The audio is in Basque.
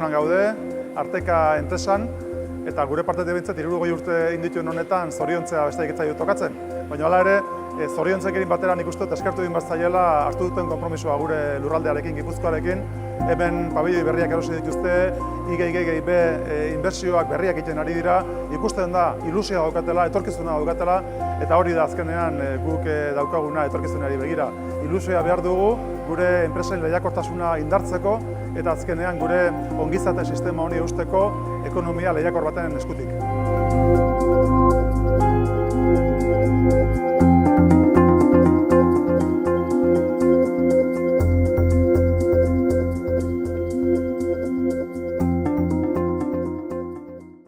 Bartzelonan gaude, Arteka enpresan, eta gure partetik bintzat 60 urte indituen honetan zoriontzea besteik ez zaigu tokatzen. Baina hala ere, zoriontzekin batera nik uste eskertu egin bat zaiela hartu duten konpromisoa gure lurraldearekin, Gipuzkoarekin. Hemen pabilloi berriak erosi dituzte, IGIGB inbertsioak berriak egiten ari dira, ikusten da ilusioa daukatela, etorkizuna daukatela, eta hori da azkenean guk daukaguna etorkizunari begira. Ilusioa behar dugu gure enpresen lehiakortasuna indartzeko, eta azkenean gure ongizate sistema honi eusteko ekonomia lehiakor baten eskutik.